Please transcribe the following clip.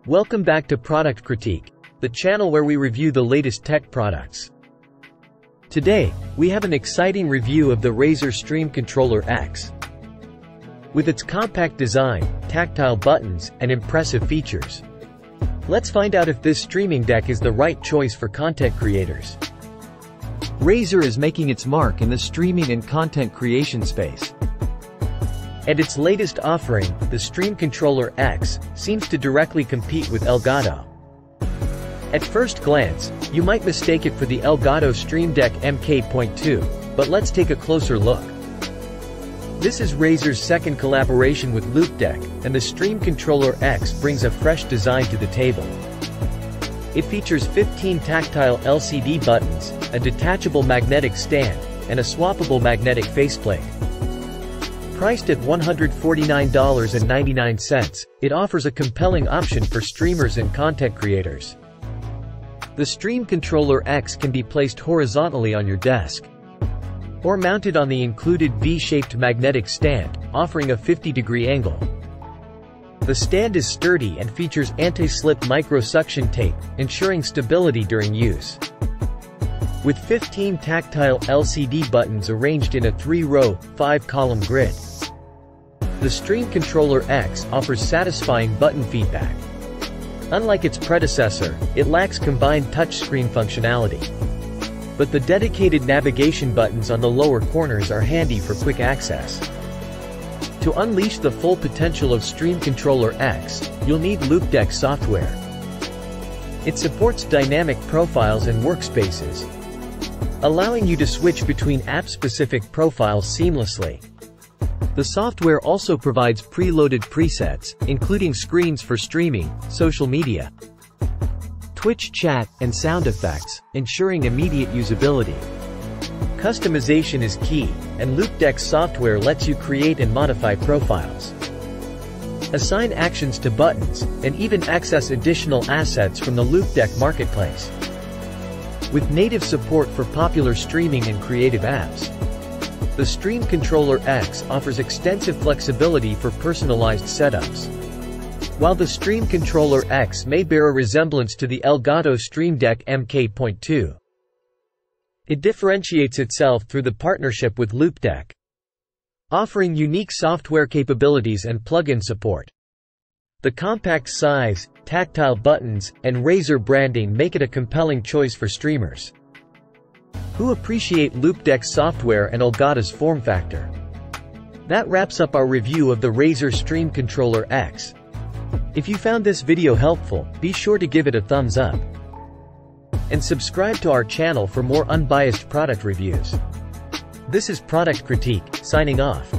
Welcome back to Product Critique, the channel where we review the latest tech products. Today, we have an exciting review of the Razer Stream Controller X. With its compact design, tactile buttons, and impressive features. Let's find out if this streaming deck is the right choice for content creators. Razer is making its mark in the streaming and content creation space. And its latest offering, the Stream Controller X, seems to directly compete with Elgato. At first glance, you might mistake it for the Elgato Stream Deck MK.2, but let's take a closer look. This is Razer's second collaboration with Loupedeck, and the Stream Controller X brings a fresh design to the table. It features 15 tactile LCD buttons, a detachable magnetic stand, and a swappable magnetic faceplate. Priced at $149.99, it offers a compelling option for streamers and content creators. The Stream Controller X can be placed horizontally on your desk, or mounted on the included V-shaped magnetic stand, offering a 50-degree angle. The stand is sturdy and features anti-slip micro-suction tape, ensuring stability during use. With 15 tactile LCD buttons arranged in a 3-row, 5-column grid, the Stream Controller X offers satisfying button feedback. Unlike its predecessor, it lacks combined touchscreen functionality. But the dedicated navigation buttons on the lower corners are handy for quick access. To unleash the full potential of Stream Controller X, you'll need Loupedeck software. It supports dynamic profiles and workspaces, allowing you to switch between app-specific profiles seamlessly. The software also provides preloaded presets, including screens for streaming, social media, Twitch chat, and sound effects, ensuring immediate usability. Customization is key, and Loupedeck software lets you create and modify profiles, assign actions to buttons, and even access additional assets from the Loupedeck marketplace. With native support for popular streaming and creative apps, the Stream Controller X offers extensive flexibility for personalized setups. While the Stream Controller X may bear a resemblance to the Elgato Stream Deck MK.2, it differentiates itself through the partnership with Loupedeck, offering unique software capabilities and plug-in support. The compact size, tactile buttons, and Razer branding make it a compelling choice for streamers who appreciate Loupedeck software and Elgato's form factor. That wraps up our review of the Razer Stream Controller X. If you found this video helpful, be sure to give it a thumbs up. And subscribe to our channel for more unbiased product reviews. This is Product Critique, signing off.